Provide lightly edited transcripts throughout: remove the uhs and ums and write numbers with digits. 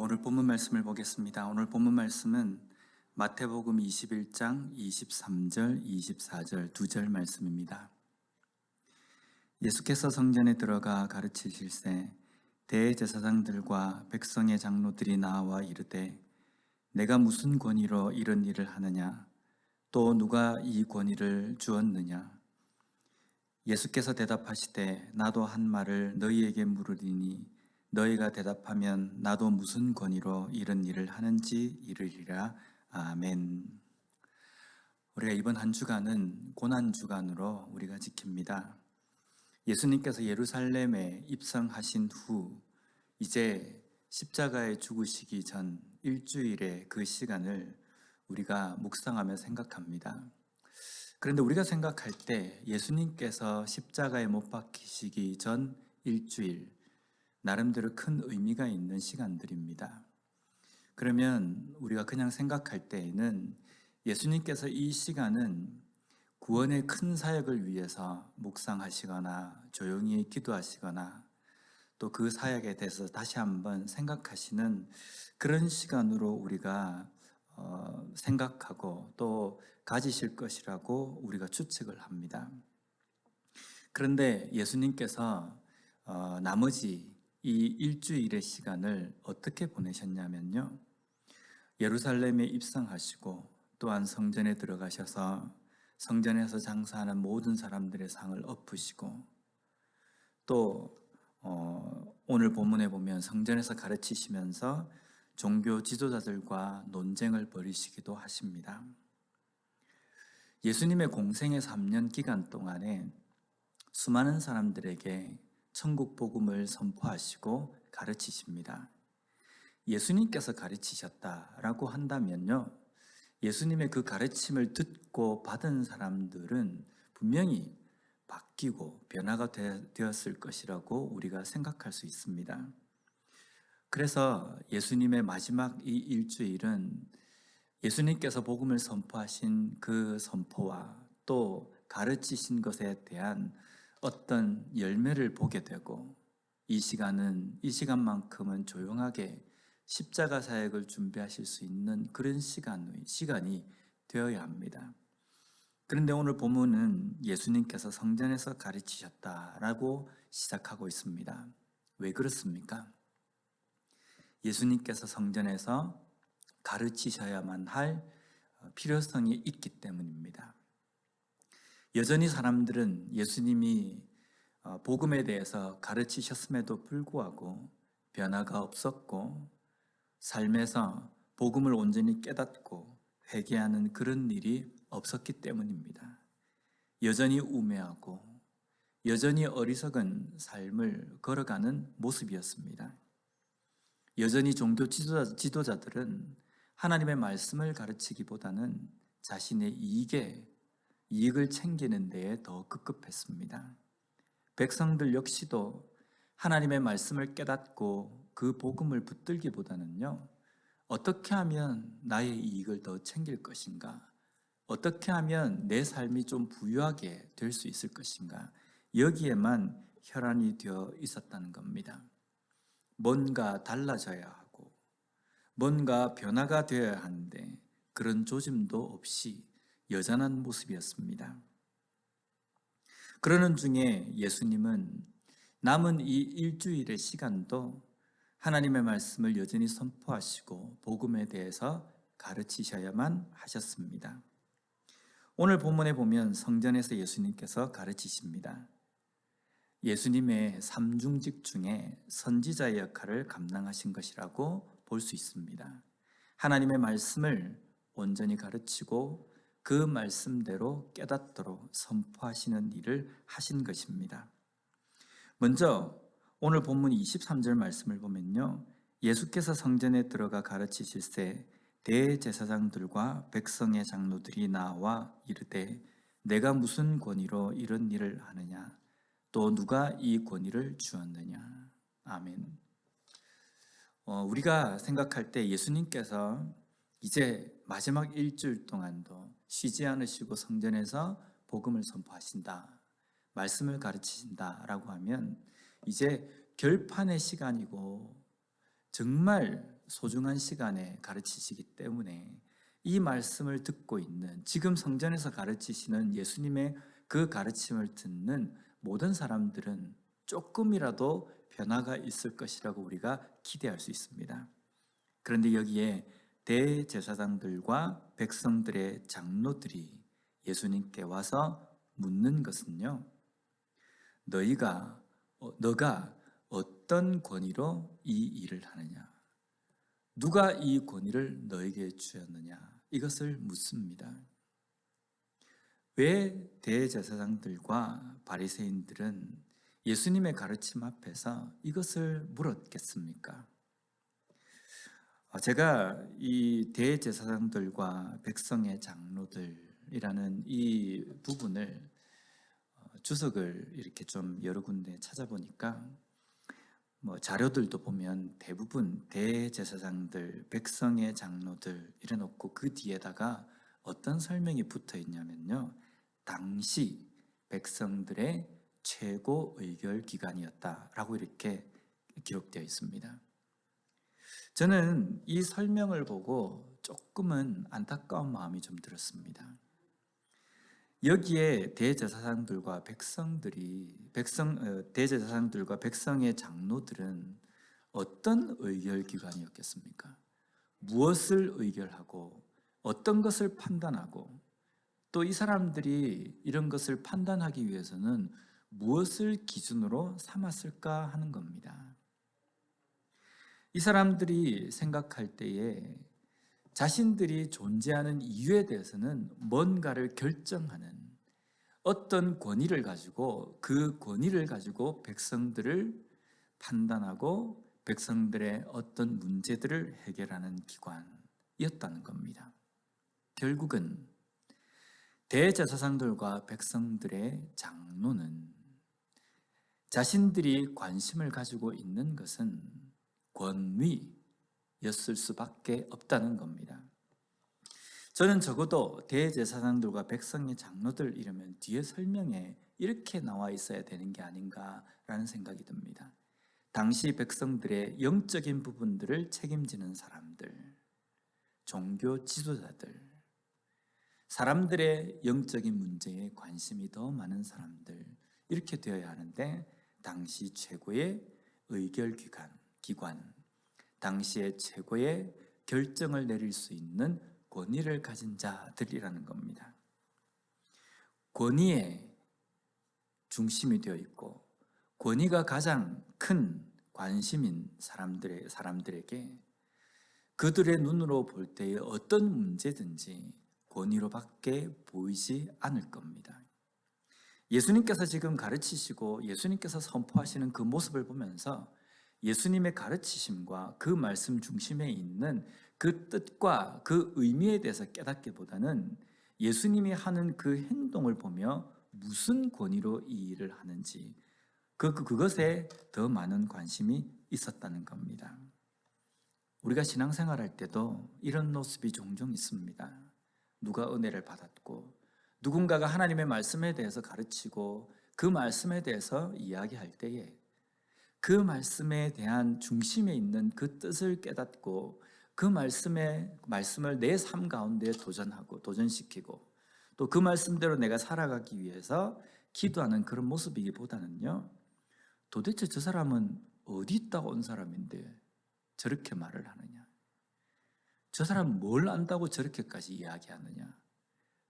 오늘 본문 말씀을 보겠습니다. 오늘 본문 말씀은 마태복음 21장 23절, 24절 두 절 말씀입니다. 예수께서 성전에 들어가 가르치실새 대제사장들과 백성의 장로들이 나와 이르되 내가 무슨 권위로 이런 일을 하느냐? 또 누가 이 권위를 주었느냐? 예수께서 대답하시되 나도 한 말을 너희에게 물으리니 너희가 대답하면 나도 무슨 권위로 이런 일을 하는지 이르리라. 아멘. 우리가 이번 한 주간은 고난주간으로 우리가 지킵니다. 예수님께서 예루살렘에 입성하신 후 이제 십자가에 죽으시기 전 일주일의 그 시간을 우리가 묵상하며 생각합니다. 그런데 우리가 생각할 때 예수님께서 십자가에 못 박히시기 전 일주일, 나름대로 큰 의미가 있는 시간들입니다. 그러면 우리가 그냥 생각할 때에는 예수님께서 이 시간은 구원의 큰 사역을 위해서 묵상하시거나 조용히 기도하시거나 또 그 사역에 대해서 다시 한번 생각하시는 그런 시간으로 우리가 생각하고 또 가지실 것이라고 우리가 추측을 합니다. 그런데 예수님께서 나머지 이 일주일의 시간을 어떻게 보내셨냐면요, 예루살렘에 입성하시고 또한 성전에 들어가셔서 성전에서 장사하는 모든 사람들의 상을 엎으시고 또 오늘 본문에 보면 성전에서 가르치시면서 종교 지도자들과 논쟁을 벌이시기도 하십니다. 예수님의 공생의 3년 기간 동안에 수많은 사람들에게 천국 복음을 선포하시고 가르치십니다. 예수님께서 가르치셨다라고 한다면요, 예수님의 그 가르침을 듣고 받은 사람들은 분명히 바뀌고 변화가 되었을 것이라고 우리가 생각할 수 있습니다. 그래서 예수님의 마지막 이 일주일은 예수님께서 복음을 선포하신 그 선포와 또 가르치신 것에 대한 어떤 열매를 보게 되고, 이 시간만큼은 조용하게 십자가 사역을 준비하실 수 있는 그런 시간이 되어야 합니다. 그런데 오늘 본문은 예수님께서 성전에서 가르치셨다라고 시작하고 있습니다. 왜 그렇습니까? 예수님께서 성전에서 가르치셔야만 할 필요성이 있기 때문입니다. 여전히 사람들은 예수님이 복음에 대해서 가르치셨음에도 불구하고 변화가 없었고, 삶에서 복음을 온전히 깨닫고 회개하는 그런 일이 없었기 때문입니다. 여전히 우매하고 여전히 어리석은 삶을 걸어가는 모습이었습니다. 여전히 종교 지도자들은 하나님의 말씀을 가르치기보다는 자신의 이익을 챙기는 데에 더 급급했습니다. 백성들 역시도 하나님의 말씀을 깨닫고 그 복음을 붙들기보다는요, 어떻게 하면 나의 이익을 더 챙길 것인가? 어떻게 하면 내 삶이 좀 부유하게 될 수 있을 것인가? 여기에만 혈안이 되어 있었다는 겁니다. 뭔가 달라져야 하고 뭔가 변화가 되어야 하는데 그런 조짐도 없이 여전한 모습이었습니다. 그러는 중에 예수님은 남은 이 일주일의 시간도 하나님의 말씀을 여전히 선포하시고 복음에 대해서 가르치셔야만 하셨습니다. 오늘 본문에 보면 성전에서 예수님께서 가르치십니다. 예수님의 삼중직 중에 선지자의 역할을 감당하신 것이라고 볼 수 있습니다. 하나님의 말씀을 온전히 가르치고 그 말씀대로 깨닫도록 선포하시는 일을 하신 것입니다. 먼저 오늘 본문 23절 말씀을 보면요, 예수께서 성전에 들어가 가르치실새 대제사장들과 백성의 장로들이 나와 이르되 내가 무슨 권위로 이런 일을 하느냐? 또 누가 이 권위를 주었느냐? 아멘. 우리가 생각할 때 예수님께서 이제 마지막 일주일 동안도 쉬지 않으시고 성전에서 복음을 선포하신다, 말씀을 가르치신다라고 하면 이제 결판의 시간이고 정말 소중한 시간에 가르치시기 때문에 이 말씀을 듣고 있는, 지금 성전에서 가르치시는 예수님의 그 가르침을 듣는 모든 사람들은 조금이라도 변화가 있을 것이라고 우리가 기대할 수 있습니다. 그런데 여기에 대제사장들과 백성들의 장로들이 예수님께 와서 묻는 것은요, 너가 어떤 권위로 이 일을 하느냐? 누가 이 권위를 너에게 주었느냐? 이것을 묻습니다. 왜 대제사장들과 바리새인들은 예수님의 가르침 앞에서 이것을 물었겠습니까? 제가 이 대제사장들과 백성의 장로들이라는 이 부분을 주석을 이렇게 좀 여러 군데 찾아보니까 자료들도 보면 대부분 대제사장들, 백성의 장로들 이래놓고 그 뒤에다가 어떤 설명이 붙어 있냐면요, 당시 백성들의 최고 의결 기관이었다라고 이렇게 기록되어 있습니다. 저는 이 설명을 보고 조금은 안타까운 마음이 좀 들었습니다. 여기에 대제사장들과 백성의 장로들은 어떤 의결 기관이었겠습니까? 무엇을 의결하고 어떤 것을 판단하고, 또 이 사람들이 이런 것을 판단하기 위해서는 무엇을 기준으로 삼았을까 하는 겁니다. 이 사람들이 생각할 때에 자신들이 존재하는 이유에 대해서는 뭔가를 결정하는 어떤 권위를 가지고, 그 권위를 가지고 백성들을 판단하고 백성들의 어떤 문제들을 해결하는 기관이었다는 겁니다. 결국은 대제사장들과 백성들의 장로는 자신들이 관심을 가지고 있는 것은 권위였을 수밖에 없다는 겁니다. 저는 적어도 대제사장들과 백성의 장로들 이러면 뒤에 설명에 이렇게 나와 있어야 되는 게 아닌가라는 생각이 듭니다. 당시 백성들의 영적인 부분들을 책임지는 사람들, 종교 지도자들, 사람들의 영적인 문제에 관심이 더 많은 사람들, 이렇게 되어야 하는데, 당시 최고의 의결 기관, 당시의 최고의 결정을 내릴 수 있는 권위를 가진 자들이라는 겁니다. 권위의 중심이 되어 있고 권위가 가장 큰 관심인 사람들에게 그들의 눈으로 볼 때에 어떤 문제든지 권위로밖에 보이지 않을 겁니다. 예수님께서 지금 가르치시고 예수님께서 선포하시는 그 모습을 보면서 예수님의 가르치심과 그 말씀 중심에 있는 그 뜻과 그 의미에 대해서 깨닫기보다는 예수님이 하는 그 행동을 보며 무슨 권위로 이 일을 하는지 그것에 더 많은 관심이 있었다는 겁니다. 우리가 신앙생활할 때도 이런 모습이 종종 있습니다. 누가 은혜를 받았고 누군가가 하나님의 말씀에 대해서 가르치고 그 말씀에 대해서 이야기할 때에 그 말씀에 대한 중심에 있는 그 뜻을 깨닫고 그 말씀을 내 삶 가운데 도전시키고 또 그 말씀대로 내가 살아가기 위해서 기도하는 그런 모습이기보다는요, 도대체 저 사람은 어디 있다고 온 사람인데 저렇게 말을 하느냐, 저 사람은 뭘 안다고 저렇게까지 이야기하느냐,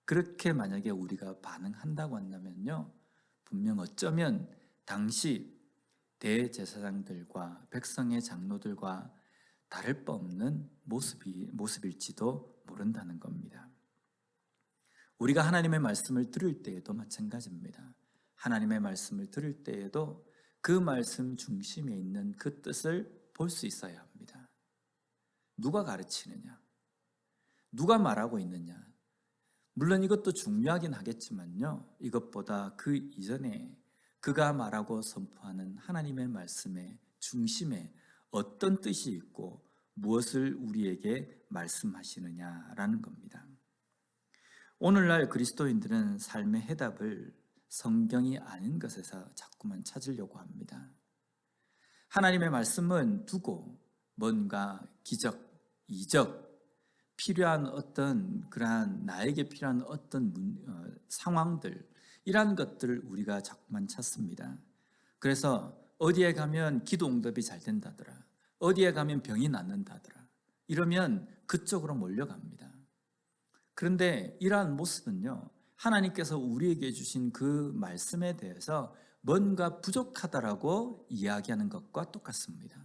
그렇게 만약에 우리가 반응한다고 한다면요, 분명 어쩌면 당시 대제사장들과 백성의 장로들과 다를 바 없는 모습일지도 모른다는 겁니다. 우리가 하나님의 말씀을 들을 때에도 마찬가지입니다. 하나님의 말씀을 들을 때에도 그 말씀 중심에 있는 그 뜻을 볼 수 있어야 합니다. 누가 가르치느냐, 누가 말하고 있느냐, 물론 이것도 중요하긴 하겠지만요, 이것보다 그 이전에 그가 말하고 선포하는 하나님의 말씀의 중심에 어떤 뜻이 있고 무엇을 우리에게 말씀하시느냐라는 겁니다. 오늘날 그리스도인들은 삶의 해답을 성경이 아닌 것에서 자꾸만 찾으려고 합니다. 하나님의 말씀은 두고 뭔가 기적, 이적, 필요한 어떤 그러한 나에게 필요한 어떤 상황들, 이러한 것들을 우리가 자꾸만 찾습니다. 그래서 어디에 가면 기도 응답이 잘 된다더라, 어디에 가면 병이 낫는다더라, 이러면 그쪽으로 몰려갑니다. 그런데 이러한 모습은요, 하나님께서 우리에게 주신 그 말씀에 대해서 뭔가 부족하다라고 이야기하는 것과 똑같습니다.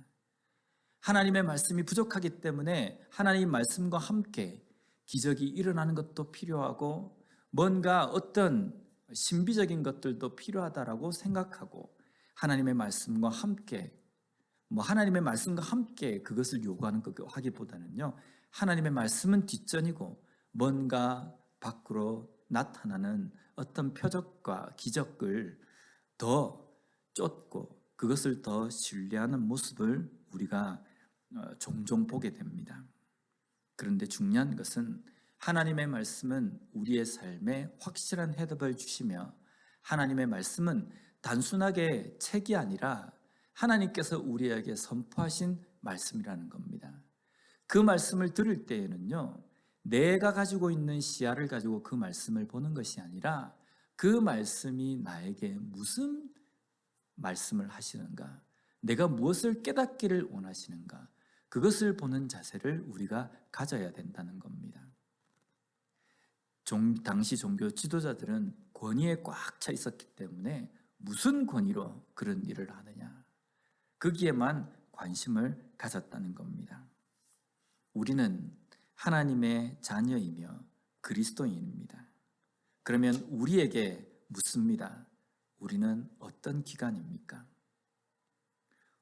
하나님의 말씀이 부족하기 때문에 하나님 말씀과 함께 기적이 일어나는 것도 필요하고 뭔가 어떤 신비적인 것들도 필요하다라고 생각하고 하나님의 말씀과 함께 하나님의 말씀과 함께 그것을 요구하는 것 하기보다는요, 하나님의 말씀은 뒷전이고 뭔가 밖으로 나타나는 어떤 표적과 기적을 더 쫓고 그것을 더 신뢰하는 모습을 우리가 종종 보게 됩니다. 그런데 중요한 것은 하나님의 말씀은 우리의 삶에 확실한 해답을 주시며 하나님의 말씀은 단순하게 책이 아니라 하나님께서 우리에게 선포하신 말씀이라는 겁니다. 그 말씀을 들을 때에는요, 내가 가지고 있는 시야를 가지고 그 말씀을 보는 것이 아니라 그 말씀이 나에게 무슨 말씀을 하시는가, 내가 무엇을 깨닫기를 원하시는가, 그것을 보는 자세를 우리가 가져야 된다는 겁니다. 당시 종교 지도자들은 권위에 꽉 차 있었기 때문에 무슨 권위로 그런 일을 하느냐, 거기에만 관심을 가졌다는 겁니다. 우리는 하나님의 자녀이며 그리스도인입니다. 그러면 우리에게 묻습니다. 우리는 어떤 기관입니까?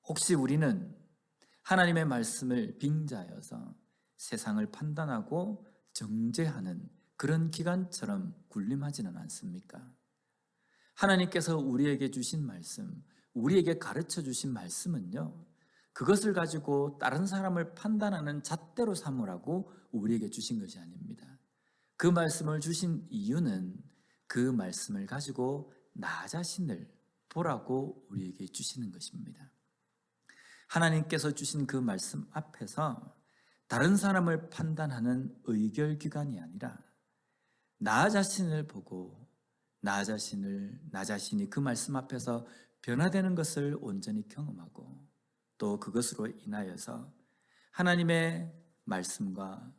혹시 우리는 하나님의 말씀을 빙자여서 세상을 판단하고 정죄하는 그런 기관처럼 군림하지는 않습니까? 하나님께서 우리에게 주신 말씀, 우리에게 가르쳐 주신 말씀은요, 그것을 가지고 다른 사람을 판단하는 잣대로 삼으라고 우리에게 주신 것이 아닙니다. 그 말씀을 주신 이유는 그 말씀을 가지고 나 자신을 보라고 우리에게 주시는 것입니다. 하나님께서 주신 그 말씀 앞에서 다른 사람을 판단하는 의결기관이 아니라 나 자신을 보고 나 자신이 그 말씀 앞에서 변화되는 것을 온전히 경험하고 또 그것으로 인하여서 하나님의 말씀과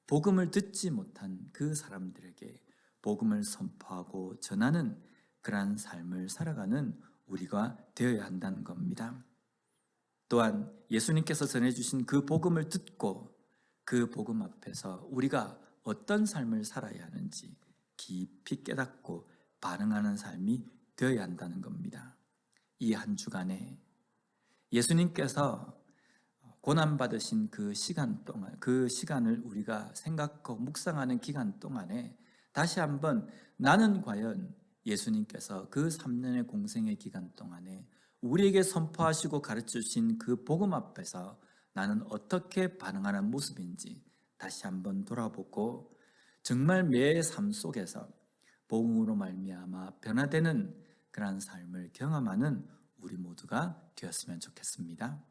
복음을 듣지 못한 그 사람들에게 복음을 선포하고 전하는 그러한 삶을 살아가는 우리가 되어야 한다는 겁니다. 또한 예수님께서 전해주신 그 복음을 듣고 그 복음 앞에서 우리가 어떤 삶을 살아야 하는지 깊이 깨닫고 반응하는 삶이 되어야 한다는 겁니다. 이 한 주간에 예수님께서 고난받으신 그 시간 동안, 그 시간을 우리가 생각하고 묵상하는 기간 동안에 다시 한번 나는 과연 예수님께서 그 3년의 공생의 기간 동안에 우리에게 선포하시고 가르쳐 주신 그 복음 앞에서 나는 어떻게 반응하는 모습인지 다시 한번 돌아보고 정말 매의 삶 속에서 복음으로 말미암아 변화되는 그러한 삶을 경험하는 우리 모두가 되었으면 좋겠습니다.